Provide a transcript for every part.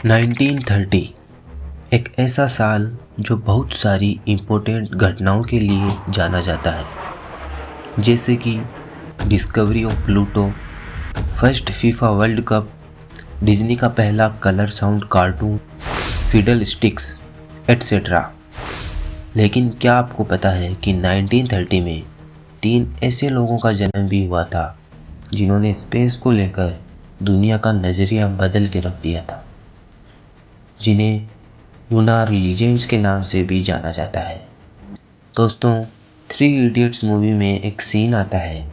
1930 एक ऐसा साल जो बहुत सारी इम्पोर्टेंट घटनाओं के लिए जाना जाता है, जैसे कि discovery of Pluto, first FIFA World Cup, Disney का पहला colour sound cartoon, Fiddlesticks etcetera. लेकिन क्या आपको पता है कि 1930 में 3 ऐसे लोगों का जन्म भी हुआ था जिन्होंने स्पेस को लेकर दुनिया का नज़रिया बदल के रख दिया था, जिन्हें लूनार लीजेंड्स के नाम से भी जाना जाता है। दोस्तों, 3 इडियट्स मूवी में एक सीन आता है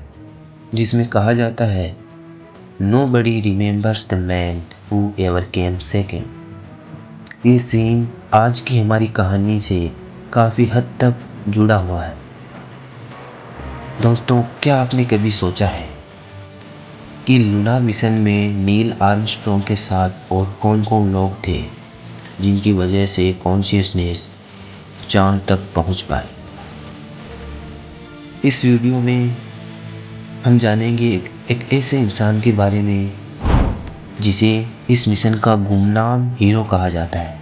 जिसमें कहा जाता है, nobody remembers the man who ever came second. ये सीन आज की हमारी कहानी से काफ़ी हद तक जुड़ा हुआ है। दोस्तों, क्या आपने कभी सोचा है कि लूनार मिशन में नील आर्मस्ट्रॉन्ग के साथ और कौन कौन लोग थे जिनकी वजह से कॉन्शियसनेस चांद तक पहुंच पाए? इस वीडियो में हम जानेंगे एक ऐसे इंसान के बारे में जिसे इस मिशन का गुमनाम हीरो कहा जाता है।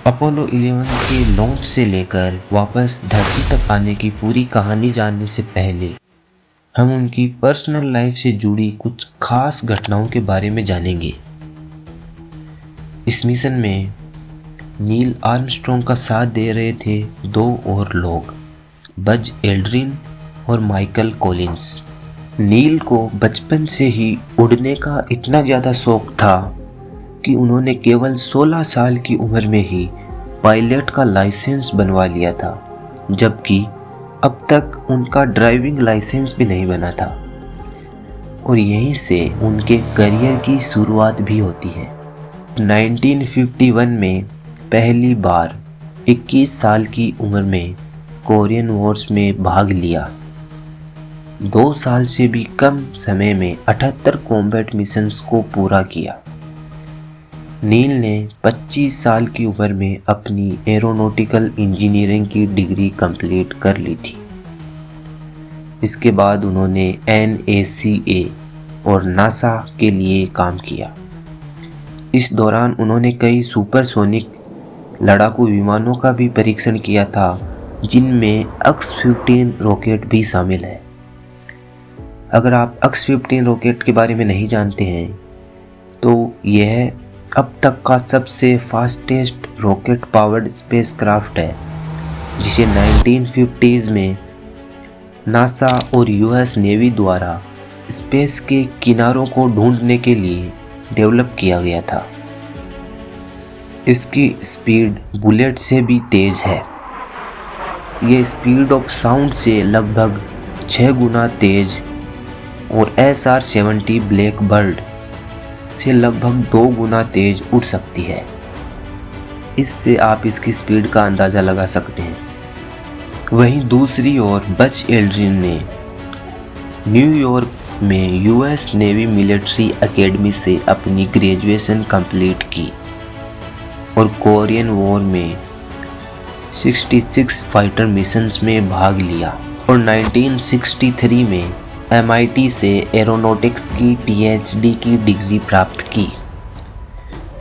अपोलो 11 के लॉन्च से लेकर वापस धरती तक आने की पूरी कहानी जानने से पहले हम उनकी पर्सनल लाइफ से जुड़ी कुछ खास घटनाओं के बारे में जानेंगे। इस मिशन में नील आर्मस्ट्रॉन्ग का साथ दे रहे थे 2 और लोग, बज एल्ड्रिन और माइकल कॉलिंस। नील को बचपन से ही उड़ने का इतना ज़्यादा शौक था कि उन्होंने केवल 16 साल की उम्र में ही पायलट का लाइसेंस बनवा लिया था, जबकि अब तक उनका ड्राइविंग लाइसेंस भी नहीं बना था। और यहीं से उनके करियर की शुरुआत भी होती है। 1951 में पहली बार 21 साल की उम्र में कोरियन वॉर्स में भाग लिया। 2 साल से भी कम समय में 78 कॉम्बैट मिशंस को पूरा किया। नील ने 25 साल की उम्र में अपनी एरोनॉटिकल इंजीनियरिंग की डिग्री कंप्लीट कर ली थी। इसके बाद उन्होंने NASA और नासा के लिए काम किया। इस दौरान उन्होंने कई सुपरसोनिक लड़ाकू विमानों का भी परीक्षण किया था, जिनमें X-15 रॉकेट भी शामिल है। अगर आप X-15 रॉकेट के बारे में नहीं जानते हैं तो यह अब तक का सबसे फास्टेस्ट रॉकेट पावर्ड स्पेसक्राफ्ट है, जिसे 1950s में नासा और US नेवी द्वारा स्पेस के किनारों को ढूंढने के लिए डेवलप किया गया था। इसकी स्पीड बुलेट से भी तेज है। ये स्पीड ऑफ साउंड से लगभग 6 गुना तेज और SR-70 ब्लैक बर्ड से लगभग 2 गुना तेज उड़ सकती है। इससे आप इसकी स्पीड का अंदाज़ा लगा सकते हैं। वहीं दूसरी ओर बज एल्ड्रिन ने न्यूयॉर्क में US नेवी मिलिट्री एकेडमी से अपनी ग्रेजुएशन कंप्लीट की और कोरियन वॉर में 66 फाइटर मिशंस में भाग लिया और 1963 में MIT से एरोनॉटिक्स की PhD की डिग्री प्राप्त की।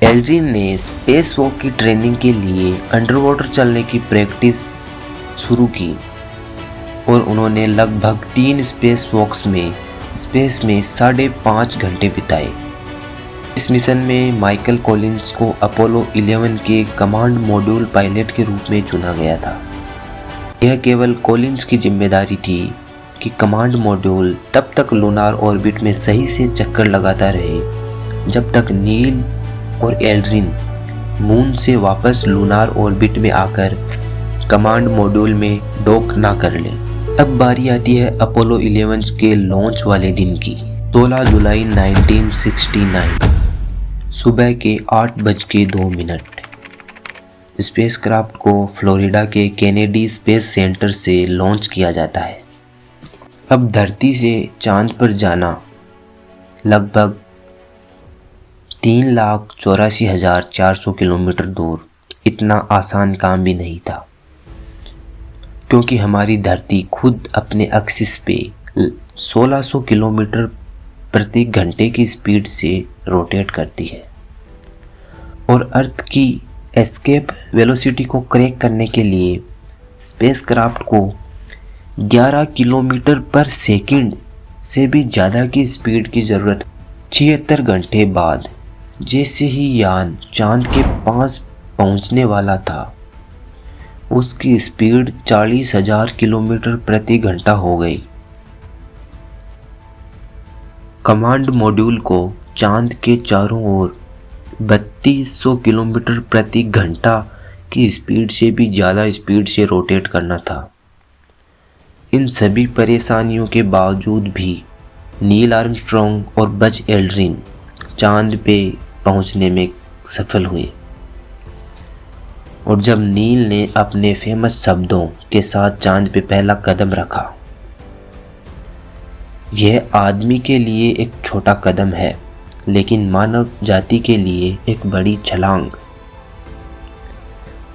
एल्ड्रिन ने स्पेस वॉक की ट्रेनिंग के लिए अंडरवाटर चलने की प्रैक्टिस शुरू की और उन्होंने लगभग 3 स्पेस वॉक्स में स्पेस में 5.5 घंटे बिताए। इस मिशन में माइकल कॉलिंस को अपोलो 11 के कमांड मॉड्यूल पायलट के रूप में चुना गया था। यह केवल कॉलिंस की जिम्मेदारी थी कि कमांड मॉड्यूल तब तक लूनार ऑर्बिट में सही से चक्कर लगाता रहे जब तक नील और एल्ड्रिन मून से वापस लूनार ऑर्बिट में आकर कमांड मॉड्यूल में डॉक ना कर ले। अब बारी आती है अपोलो 11 के लॉन्च वाले दिन की। 16 जुलाई 1969 सुबह के 8:02 स्पेसक्राफ्ट को फ्लोरिडा के केनेडी स्पेस सेंटर से लॉन्च किया जाता है। अब धरती से चांद पर जाना लगभग 3,84,400 किलोमीटर दूर इतना आसान काम भी नहीं था, क्योंकि हमारी धरती खुद अपने एक्सिस पे 1600 किलोमीटर प्रति घंटे की स्पीड से रोटेट करती है और अर्थ की एस्केप वेलोसिटी को क्रैक करने के लिए स्पेसक्राफ्ट को 11 किलोमीटर पर सेकंड से भी ज़्यादा की स्पीड की ज़रूरत। 76 घंटे बाद जैसे ही यान चांद के पास पहुंचने वाला था, उसकी स्पीड 40,000 किलोमीटर प्रति घंटा हो गई। कमांड मॉड्यूल को चांद के चारों ओर 3200 किलोमीटर प्रति घंटा की स्पीड से भी ज़्यादा स्पीड से रोटेट करना था। इन सभी परेशानियों के बावजूद भी नील आर्मस्ट्रॉन्ग और बज एल्ड्रिन चांद पे पहुंचने में सफल हुए। और जब नील ने अपने फेमस शब्दों के साथ चांद पे पहला कदम रखा, यह आदमी के लिए एक छोटा कदम है, लेकिन मानव जाति के लिए एक बड़ी छलांग।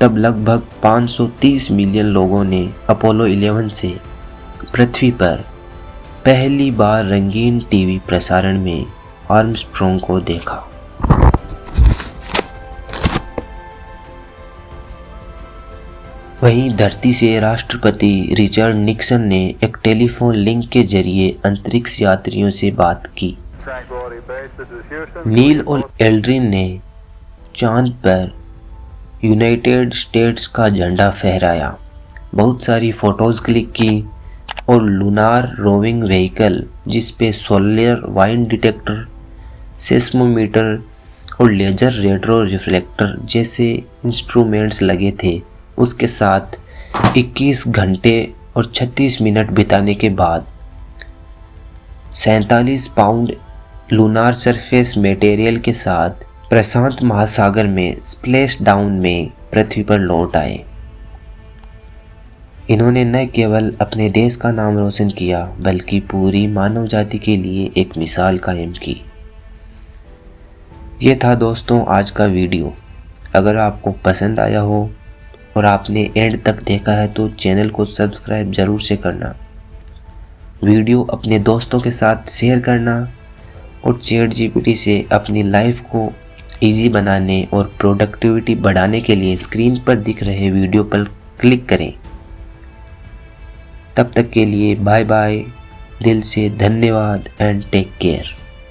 तब लगभग 530 मिलियन लोगों ने अपोलो 11 से पृथ्वी पर पहली बार रंगीन टीवी प्रसारण में आर्मस्ट्रॉन्ग को देखा। वहीं धरती से राष्ट्रपति रिचर्ड निक्सन ने एक टेलीफोन लिंक के जरिए अंतरिक्ष यात्रियों से बात की। नील और एल्ड्रिन ने चांद पर यूनाइटेड स्टेट्स का झंडा फहराया, बहुत सारी फोटोज क्लिक की और लूनार रोविंग व्हीकल जिस पे सोलर वाइंड डिटेक्टर, सेस्मोमीटर और लेजर रेडियो रिफ्लेक्टर जैसे इंस्ट्रूमेंट्स लगे थे, उसके साथ 21 घंटे और 36 मिनट बिताने के बाद 47 पाउंड लूनार सरफेस मटेरियल के साथ प्रशांत महासागर में स्प्लैश डाउन में पृथ्वी पर लौट आए। इन्होंने न केवल अपने देश का नाम रोशन किया, बल्कि पूरी मानव जाति के लिए एक मिसाल कायम की। ये था दोस्तों आज का वीडियो। अगर आपको पसंद आया हो और आपने एंड तक देखा है तो चैनल को सब्सक्राइब ज़रूर से करना, वीडियो अपने दोस्तों के साथ शेयर करना और ChatGPT से अपनी लाइफ को इजी बनाने और प्रोडक्टिविटी बढ़ाने के लिए स्क्रीन पर दिख रहे वीडियो पर क्लिक करें। तब तक के लिए बाय बाय, दिल से धन्यवाद एंड टेक केयर।